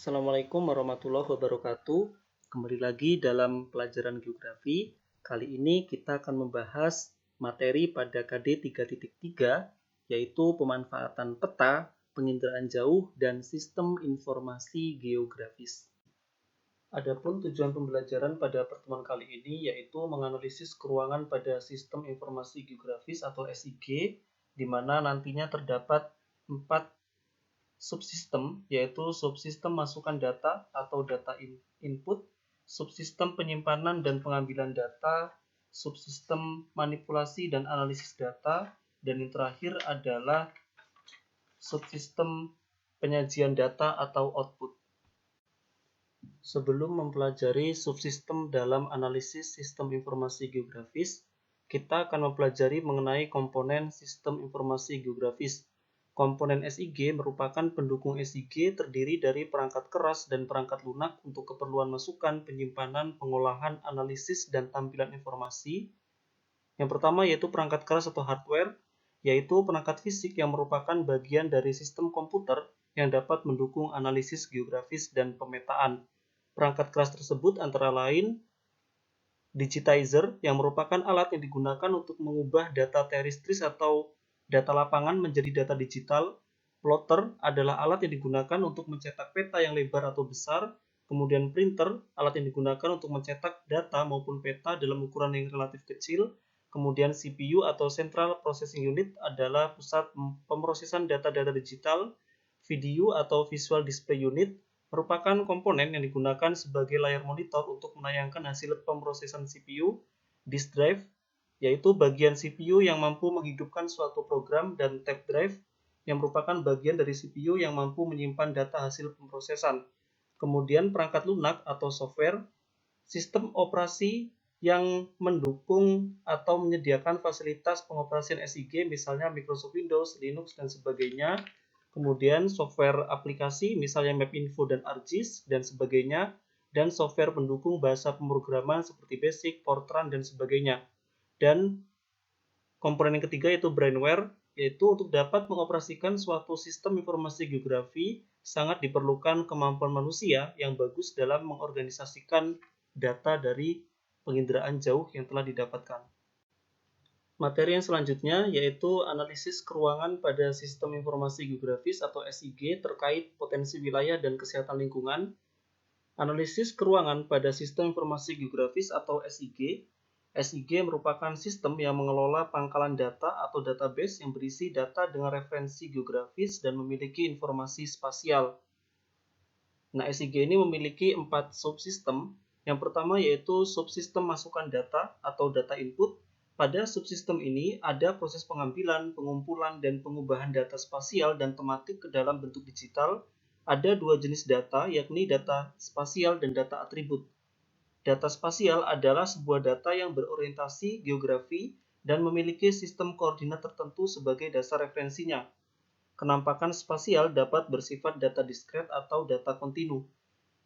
Assalamualaikum warahmatullahi wabarakatuh. Kembali lagi dalam pelajaran geografi. Kali ini kita akan membahas materi pada KD 3.3, yaitu pemanfaatan peta, penginderaan jauh, dan sistem informasi geografis. Adapun tujuan pembelajaran pada pertemuan kali ini yaitu menganalisis keruangan pada sistem informasi geografis atau SIG, di mana nantinya terdapat 4 subsistem, yaitu subsistem masukan data atau data input, subsistem penyimpanan dan pengambilan data, subsistem manipulasi dan analisis data, dan yang terakhir adalah subsistem penyajian data atau output. Sebelum mempelajari subsistem dalam analisis sistem informasi geografis, kita akan mempelajari mengenai komponen sistem informasi geografis. Komponen SIG merupakan pendukung SIG terdiri dari perangkat keras dan perangkat lunak untuk keperluan masukan, penyimpanan, pengolahan, analisis, dan tampilan informasi. Yang pertama yaitu perangkat keras atau hardware, yaitu perangkat fisik yang merupakan bagian dari sistem komputer yang dapat mendukung analisis geografis dan pemetaan. Perangkat keras tersebut antara lain digitizer yang merupakan alat yang digunakan untuk mengubah data teristris atau data lapangan menjadi data digital. Plotter adalah alat yang digunakan untuk mencetak peta yang lebar atau besar. Kemudian printer, alat yang digunakan untuk mencetak data maupun peta dalam ukuran yang relatif kecil. Kemudian CPU atau Central Processing Unit adalah pusat pemrosesan data-data digital. Video atau Visual Display Unit merupakan komponen yang digunakan sebagai layar monitor untuk menayangkan hasil pemrosesan CPU. Disk drive yaitu bagian CPU yang mampu menghidupkan suatu program, dan tape drive yang merupakan bagian dari CPU yang mampu menyimpan data hasil pemrosesan. Kemudian perangkat lunak atau software, sistem operasi yang mendukung atau menyediakan fasilitas pengoperasian SIG, misalnya Microsoft Windows, Linux, dan sebagainya. Kemudian software aplikasi, misalnya Mapinfo dan ArcGIS, dan sebagainya. Dan software pendukung bahasa pemrograman seperti Basic, Fortran, dan sebagainya. Dan komponen yang ketiga yaitu brainware, yaitu untuk dapat mengoperasikan suatu sistem informasi geografi sangat diperlukan kemampuan manusia yang bagus dalam mengorganisasikan data dari penginderaan jauh yang telah didapatkan. Materi yang selanjutnya yaitu analisis keruangan pada sistem informasi geografis atau SIG terkait potensi wilayah dan kesehatan lingkungan. Analisis keruangan pada sistem informasi geografis atau SIG. SIG merupakan sistem yang mengelola pangkalan data atau database yang berisi data dengan referensi geografis dan memiliki informasi spasial. Nah, SIG ini memiliki 4 subsistem. Yang pertama yaitu subsistem masukan data atau data input. Pada subsistem ini ada proses pengambilan, pengumpulan, dan pengubahan data spasial dan tematik ke dalam bentuk digital. Ada 2 jenis data, yakni data spasial dan data atribut. Data spasial adalah sebuah data yang berorientasi geografi dan memiliki sistem koordinat tertentu sebagai dasar referensinya. Kenampakan spasial dapat bersifat data diskret atau data kontinu.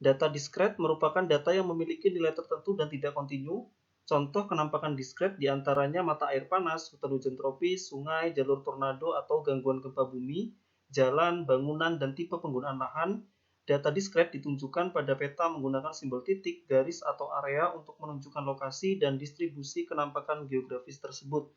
Data diskret merupakan data yang memiliki nilai tertentu dan tidak kontinu. Contoh kenampakan diskret diantaranya mata air panas, hutan hujan tropis, sungai, jalur tornado atau gangguan gempa bumi, jalan, bangunan, dan tipe penggunaan lahan. Data diskret ditunjukkan pada peta menggunakan simbol titik, garis, atau area untuk menunjukkan lokasi dan distribusi kenampakan geografis tersebut.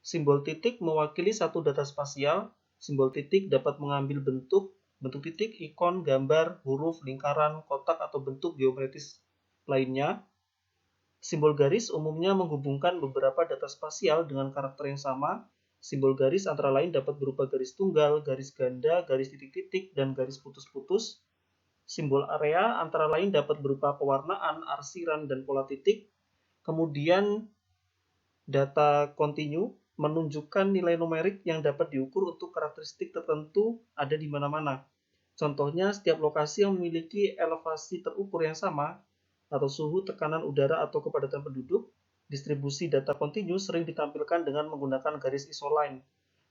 Simbol titik mewakili satu data spasial. Simbol titik dapat mengambil bentuk titik, ikon, gambar, huruf, lingkaran, kotak, atau bentuk geometris lainnya. Simbol garis umumnya menghubungkan beberapa data spasial dengan karakter yang sama. Simbol garis antara lain dapat berupa garis tunggal, garis ganda, garis titik-titik, dan garis putus-putus. Simbol area antara lain dapat berupa pewarnaan, arsiran, dan pola titik. Kemudian data kontinu menunjukkan nilai numerik yang dapat diukur untuk karakteristik tertentu ada di mana-mana. Contohnya, setiap lokasi yang memiliki elevasi terukur yang sama, atau suhu, tekanan udara, atau kepadatan penduduk. Distribusi data kontinu sering ditampilkan dengan menggunakan garis isoline.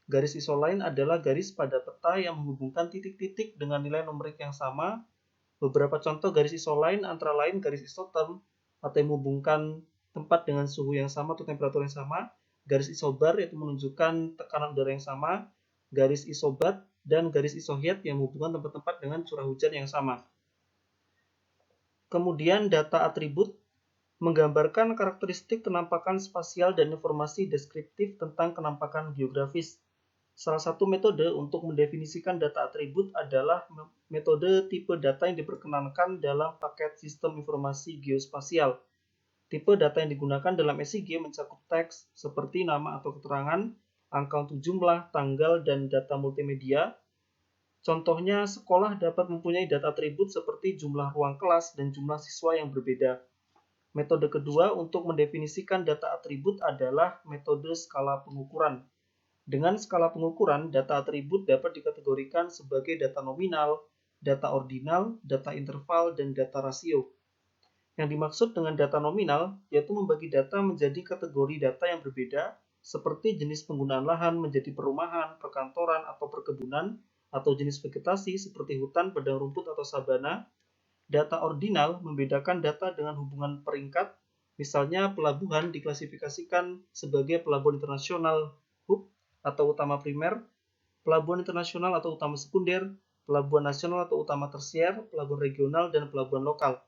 Garis isoline adalah garis pada peta yang menghubungkan titik-titik dengan nilai numerik yang sama. Beberapa contoh garis isoline antara lain garis isoterm atau yang menghubungkan tempat dengan suhu yang sama atau temperatur yang sama. Garis isobar yaitu menunjukkan tekanan udara yang sama. Garis isobat dan garis isohed yang menghubungkan tempat-tempat dengan curah hujan yang sama. Kemudian data atribut menggambarkan karakteristik kenampakan spasial dan informasi deskriptif tentang kenampakan geografis. Salah satu metode untuk mendefinisikan data atribut adalah metode tipe data yang diperkenankan dalam paket sistem informasi geospasial. Tipe data yang digunakan dalam SIG mencakup teks seperti nama atau keterangan, angka untuk jumlah, tanggal, dan data multimedia. Contohnya, sekolah dapat mempunyai data atribut seperti jumlah ruang kelas dan jumlah siswa yang berbeda. Metode kedua untuk mendefinisikan data atribut adalah metode skala pengukuran. Dengan skala pengukuran, data atribut dapat dikategorikan sebagai data nominal, data ordinal, data interval, dan data rasio. Yang dimaksud dengan data nominal yaitu membagi data menjadi kategori data yang berbeda, seperti jenis penggunaan lahan menjadi perumahan, perkantoran, atau perkebunan, atau jenis vegetasi seperti hutan, padang rumput, atau sabana. Data ordinal membedakan data dengan hubungan peringkat, misalnya pelabuhan diklasifikasikan sebagai pelabuhan internasional (hub) atau utama primer, pelabuhan internasional atau utama sekunder, pelabuhan nasional atau utama tersier, pelabuhan regional, dan pelabuhan lokal.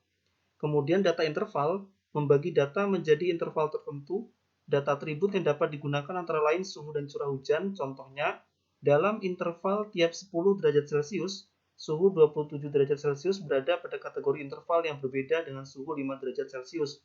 Kemudian data interval membagi data menjadi interval tertentu. Data atribut yang dapat digunakan antara lain suhu dan curah hujan. Contohnya, dalam interval tiap 10 derajat Celcius, suhu 27 derajat Celcius berada pada kategori interval yang berbeda dengan suhu 5 derajat Celcius.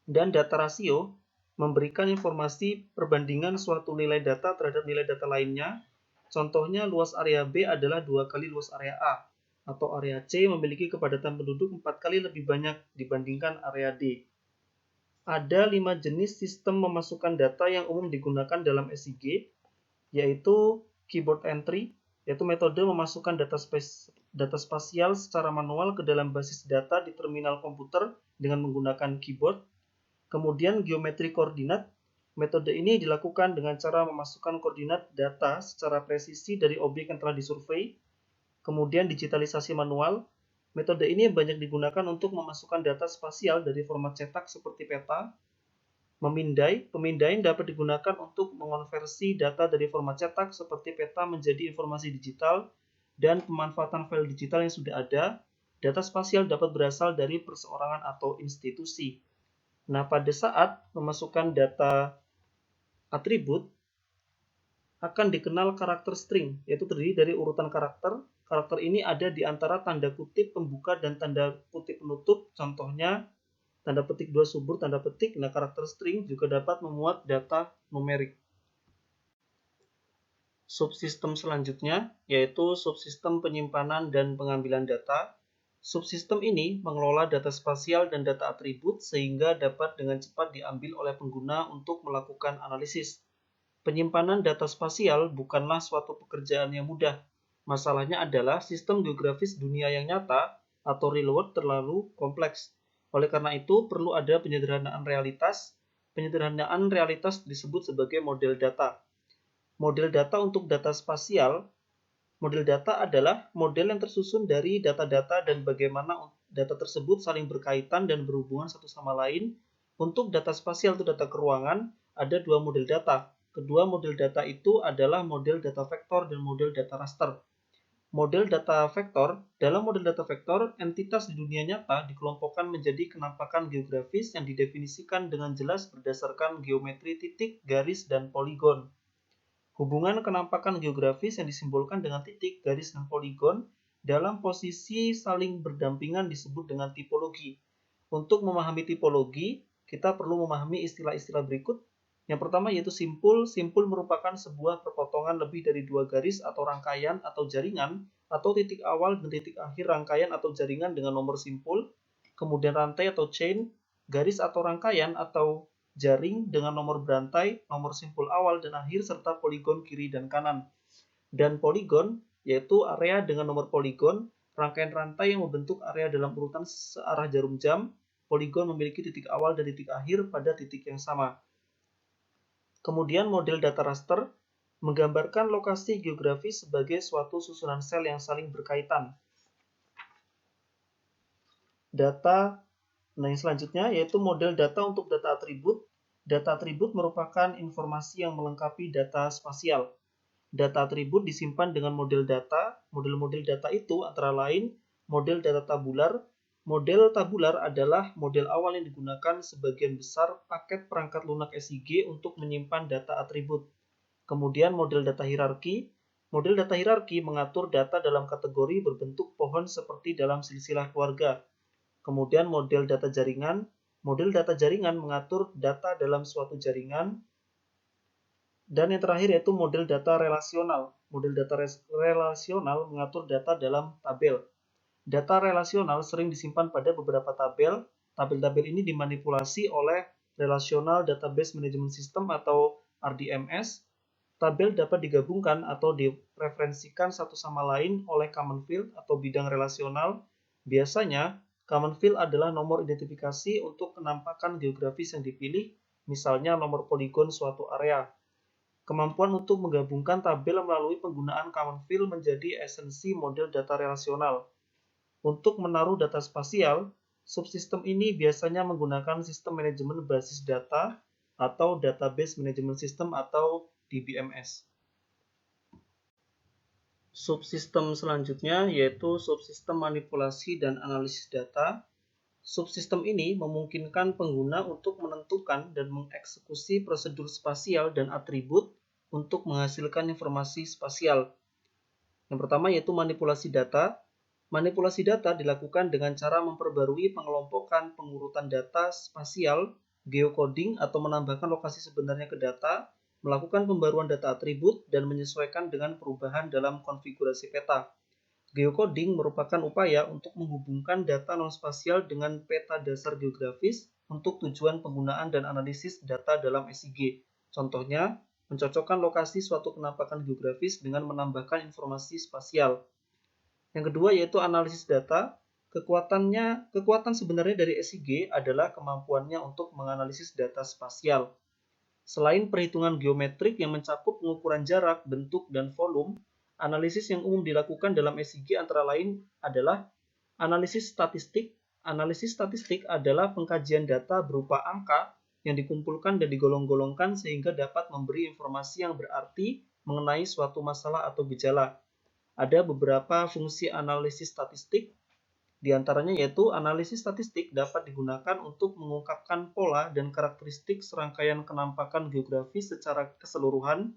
Dan data rasio memberikan informasi perbandingan suatu nilai data terhadap nilai data lainnya. Contohnya, luas area B adalah 2 kali luas area A, atau area C memiliki kepadatan penduduk 4 kali lebih banyak dibandingkan area D. Ada 5 jenis sistem memasukkan data yang umum digunakan dalam SIG, yaitu keyboard entry, yaitu metode memasukkan data spasial secara manual ke dalam basis data di terminal komputer dengan menggunakan keyboard. Kemudian geometri koordinat, metode ini dilakukan dengan cara memasukkan koordinat data secara presisi dari objek yang telah disurvei. Kemudian digitalisasi manual, metode ini banyak digunakan untuk memasukkan data spasial dari format cetak seperti peta. Pemindaian dapat digunakan untuk mengonversi data dari format cetak seperti peta menjadi informasi digital, dan pemanfaatan file digital yang sudah ada. Data spasial dapat berasal dari perseorangan atau institusi. Nah, pada saat memasukkan data atribut, akan dikenal karakter string, yaitu terdiri dari urutan karakter. Karakter ini ada di antara tanda kutip pembuka dan tanda kutip penutup. Contohnya, tanda petik 2 subur tanda petik. Nah, karakter string juga dapat memuat data numerik. Subsistem selanjutnya yaitu subsistem penyimpanan dan pengambilan data. Subsistem ini mengelola data spasial dan data atribut sehingga dapat dengan cepat diambil oleh pengguna untuk melakukan analisis. Penyimpanan data spasial bukanlah suatu pekerjaan yang mudah. Masalahnya adalah sistem geografis dunia yang nyata atau real world terlalu kompleks. Oleh karena itu, perlu ada penyederhanaan realitas. Penyederhanaan realitas disebut sebagai model data. Model data untuk data spasial. Model data adalah model yang tersusun dari data-data dan bagaimana data tersebut saling berkaitan dan berhubungan satu sama lain. Untuk data spasial atau data keuangan, ada 2 model data. Kedua model data itu adalah model data vektor dan model data raster. Model data vektor, dalam model data vektor, entitas di dunia nyata dikelompokkan menjadi kenampakan geografis yang didefinisikan dengan jelas berdasarkan geometri titik, garis, dan poligon. Hubungan kenampakan geografis yang disimbolkan dengan titik, garis, dan poligon dalam posisi saling berdampingan disebut dengan tipologi. Untuk memahami tipologi, kita perlu memahami istilah-istilah berikut. Yang pertama yaitu simpul. Simpul merupakan sebuah perpotongan lebih dari 2 garis atau rangkaian atau jaringan, atau titik awal dan titik akhir rangkaian atau jaringan dengan nomor simpul. Kemudian rantai atau chain, garis atau rangkaian atau jaring dengan nomor berantai, nomor simpul awal dan akhir, serta poligon kiri dan kanan. Dan poligon yaitu area dengan nomor poligon, rangkaian rantai yang membentuk area dalam urutan searah jarum jam. Poligon memiliki titik awal dan titik akhir pada titik yang sama. Kemudian model data raster menggambarkan lokasi geografis sebagai suatu susunan sel yang saling berkaitan. Yang selanjutnya yaitu model data untuk data atribut. Data atribut merupakan informasi yang melengkapi data spasial. Data atribut disimpan dengan model data. Model-model data itu antara lain model data tabular. Model tabular adalah model awal yang digunakan sebagian besar paket perangkat lunak SIG untuk menyimpan data atribut. Kemudian model data hierarki. Model data hierarki mengatur data dalam kategori berbentuk pohon seperti dalam silsilah keluarga. Kemudian model data jaringan. Model data jaringan mengatur data dalam suatu jaringan. Dan yang terakhir yaitu model data relasional. Model data relasional mengatur data dalam tabel. Data relasional sering disimpan pada beberapa tabel. Tabel-tabel ini dimanipulasi oleh Relational Database Management System atau RDMS. Tabel dapat digabungkan atau direferensikan satu sama lain oleh common field atau bidang relasional. Biasanya, common field adalah nomor identifikasi untuk penampakan geografis yang dipilih, misalnya nomor poligon suatu area. Kemampuan untuk menggabungkan tabel melalui penggunaan common field menjadi esensi model data relasional. Untuk menaruh data spasial, subsistem ini biasanya menggunakan sistem manajemen basis data atau Database Management System atau DBMS. Subsistem selanjutnya yaitu subsistem manipulasi dan analisis data. Subsistem ini memungkinkan pengguna untuk menentukan dan mengeksekusi prosedur spasial dan atribut untuk menghasilkan informasi spasial. Yang pertama yaitu manipulasi data. Manipulasi data dilakukan dengan cara memperbarui pengelompokan pengurutan data spasial, geocoding atau menambahkan lokasi sebenarnya ke data, melakukan pembaruan data atribut, dan menyesuaikan dengan perubahan dalam konfigurasi peta. Geocoding merupakan upaya untuk menghubungkan data non-spasial dengan peta dasar geografis untuk tujuan penggunaan dan analisis data dalam SIG. Contohnya, mencocokkan lokasi suatu penampakan geografis dengan menambahkan informasi spasial. Yang kedua yaitu analisis data. Kekuatan sebenarnya dari SIG adalah kemampuannya untuk menganalisis data spasial. Selain perhitungan geometrik yang mencakup pengukuran jarak, bentuk, dan volume, analisis yang umum dilakukan dalam SIG antara lain adalah analisis statistik. Analisis statistik adalah pengkajian data berupa angka yang dikumpulkan dan digolong-golongkan sehingga dapat memberi informasi yang berarti mengenai suatu masalah atau gejala. Ada beberapa fungsi analisis statistik, di antaranya yaitu analisis statistik dapat digunakan untuk mengungkapkan pola dan karakteristik serangkaian kenampakan geografis secara keseluruhan.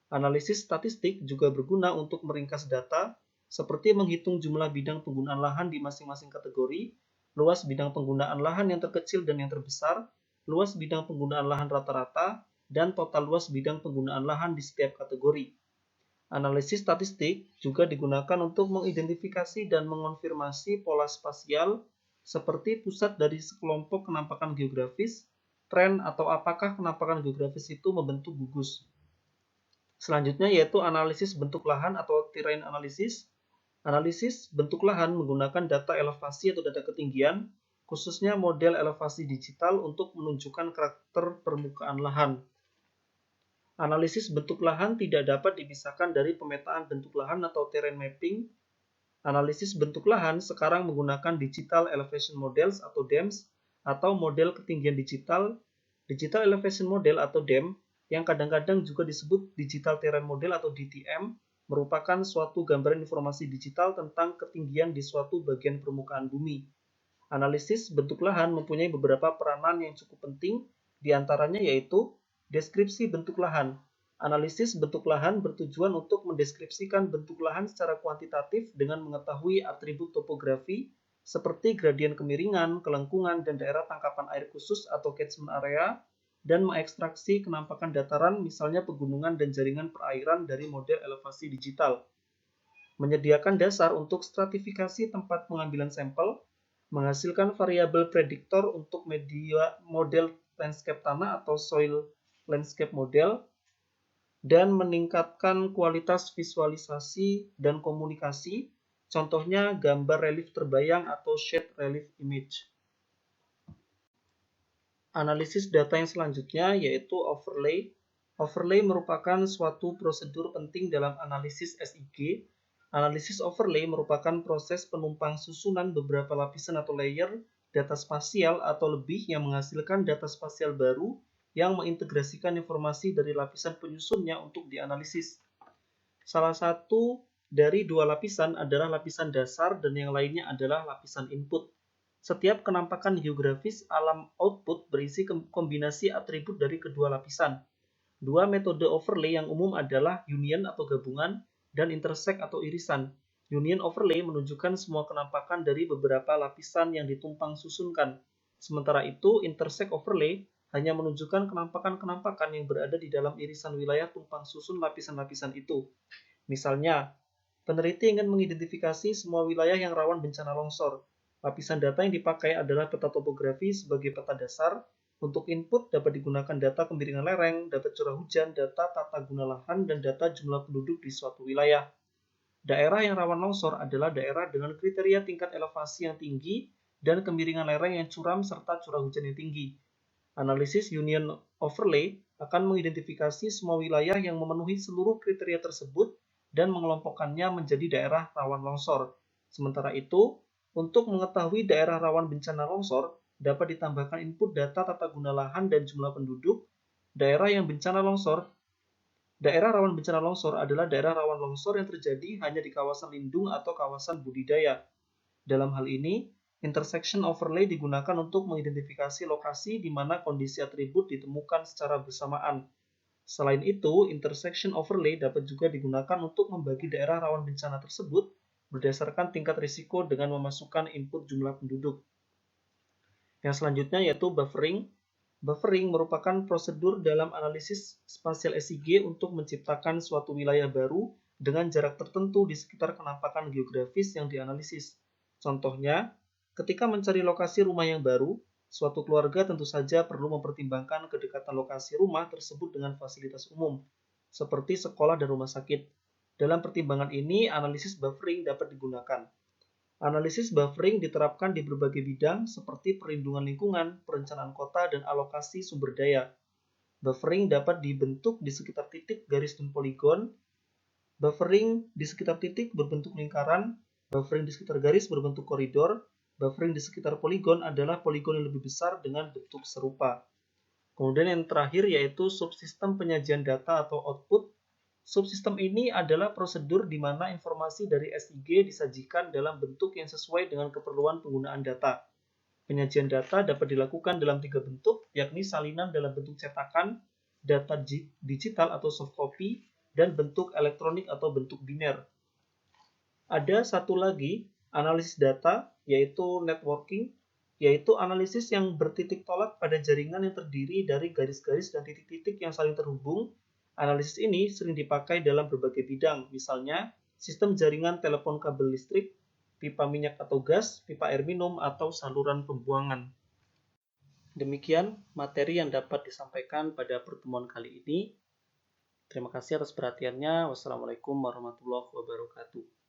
Analisis statistik juga berguna untuk meringkas data, seperti menghitung jumlah bidang penggunaan lahan di masing-masing kategori, luas bidang penggunaan lahan yang terkecil dan yang terbesar, luas bidang penggunaan lahan rata-rata, dan total luas bidang penggunaan lahan di setiap kategori. Analisis statistik juga digunakan untuk mengidentifikasi dan mengonfirmasi pola spasial seperti pusat dari sekelompok kenampakan geografis, tren, atau apakah kenampakan geografis itu membentuk gugus. Selanjutnya yaitu analisis bentuk lahan atau terrain analysis. Analisis bentuk lahan menggunakan data elevasi atau data ketinggian, khususnya model elevasi digital untuk menunjukkan karakter permukaan lahan. Analisis bentuk lahan tidak dapat dipisahkan dari pemetaan bentuk lahan atau terrain mapping. Analisis bentuk lahan sekarang menggunakan Digital Elevation Models atau DEMS atau model ketinggian digital, Digital Elevation Model atau DEM, yang kadang-kadang juga disebut Digital Terrain Model atau DTM, merupakan suatu gambaran informasi digital tentang ketinggian di suatu bagian permukaan bumi. Analisis bentuk lahan mempunyai beberapa peranan yang cukup penting, di antaranya yaitu deskripsi bentuk lahan. Analisis bentuk lahan bertujuan untuk mendeskripsikan bentuk lahan secara kuantitatif dengan mengetahui atribut topografi seperti gradien kemiringan, kelengkungan, dan daerah tangkapan air khusus atau catchment area, dan mengekstraksi kenampakan dataran, misalnya pegunungan dan jaringan perairan dari model elevasi digital. Menyediakan dasar untuk stratifikasi tempat pengambilan sampel, menghasilkan variabel prediktor untuk media model landscape tanah atau soil landscape model, dan meningkatkan kualitas visualisasi dan komunikasi, contohnya gambar relief terbayang atau shade relief image. Analisis data yang selanjutnya yaitu overlay. Overlay merupakan suatu prosedur penting dalam analisis SIG. Analisis overlay merupakan proses penumpang susunan beberapa lapisan atau layer data spasial atau lebih yang menghasilkan data spasial baru yang mengintegrasikan informasi dari lapisan penyusunnya untuk dianalisis. Salah satu dari dua lapisan adalah lapisan dasar dan yang lainnya adalah lapisan input. Setiap kenampakan geografis alam output berisi kombinasi atribut dari kedua lapisan. Dua metode overlay yang umum adalah union atau gabungan dan intersect atau irisan. Union overlay menunjukkan semua kenampakan dari beberapa lapisan yang ditumpang susunkan. Sementara itu, intersect overlay hanya menunjukkan kenampakan-kenampakan yang berada di dalam irisan wilayah tumpang susun lapisan-lapisan itu. Misalnya, peneliti ingin mengidentifikasi semua wilayah yang rawan bencana longsor. Lapisan data yang dipakai adalah peta topografi sebagai peta dasar. Untuk input dapat digunakan data kemiringan lereng, data curah hujan, data tata guna lahan, dan data jumlah penduduk di suatu wilayah. Daerah yang rawan longsor adalah daerah dengan kriteria tingkat elevasi yang tinggi dan kemiringan lereng yang curam serta curah hujan yang tinggi. Analisis Union Overlay akan mengidentifikasi semua wilayah yang memenuhi seluruh kriteria tersebut dan mengelompokkannya menjadi daerah rawan longsor. Sementara itu, untuk mengetahui daerah rawan bencana longsor, dapat ditambahkan input data tata guna lahan dan jumlah penduduk. Daerah rawan bencana longsor adalah daerah rawan longsor yang terjadi hanya di kawasan lindung atau kawasan budidaya. Dalam hal ini, intersection overlay digunakan untuk mengidentifikasi lokasi di mana kondisi atribut ditemukan secara bersamaan. Selain itu, intersection overlay dapat juga digunakan untuk membagi daerah rawan bencana tersebut berdasarkan tingkat risiko dengan memasukkan input jumlah penduduk. Yang selanjutnya yaitu buffering. Buffering merupakan prosedur dalam analisis spasial SIG untuk menciptakan suatu wilayah baru dengan jarak tertentu di sekitar kenampakan geografis yang dianalisis. Contohnya, ketika mencari lokasi rumah yang baru, suatu keluarga tentu saja perlu mempertimbangkan kedekatan lokasi rumah tersebut dengan fasilitas umum, seperti sekolah dan rumah sakit. Dalam pertimbangan ini, analisis buffering dapat digunakan. Analisis buffering diterapkan di berbagai bidang seperti perlindungan lingkungan, perencanaan kota, dan alokasi sumber daya. Buffering dapat dibentuk di sekitar titik, garis, dan poligon. Buffering di sekitar titik berbentuk lingkaran, buffering di sekitar garis berbentuk koridor, buffering di sekitar poligon adalah poligon yang lebih besar dengan bentuk serupa. Kemudian yang terakhir yaitu subsistem penyajian data atau output. Subsistem ini adalah prosedur di mana informasi dari SIG disajikan dalam bentuk yang sesuai dengan keperluan penggunaan data. Penyajian data dapat dilakukan dalam 3 bentuk, yakni salinan dalam bentuk cetakan, data digital atau soft copy, dan bentuk elektronik atau bentuk biner. Ada satu lagi analisis data, yaitu networking, yaitu analisis yang bertitik tolak pada jaringan yang terdiri dari garis-garis dan titik-titik yang saling terhubung. Analisis ini sering dipakai dalam berbagai bidang, misalnya sistem jaringan telepon kabel listrik, pipa minyak atau gas, pipa air minum, atau saluran pembuangan. Demikian materi yang dapat disampaikan pada pertemuan kali ini. Terima kasih atas perhatiannya. Wassalamualaikum warahmatullahi wabarakatuh.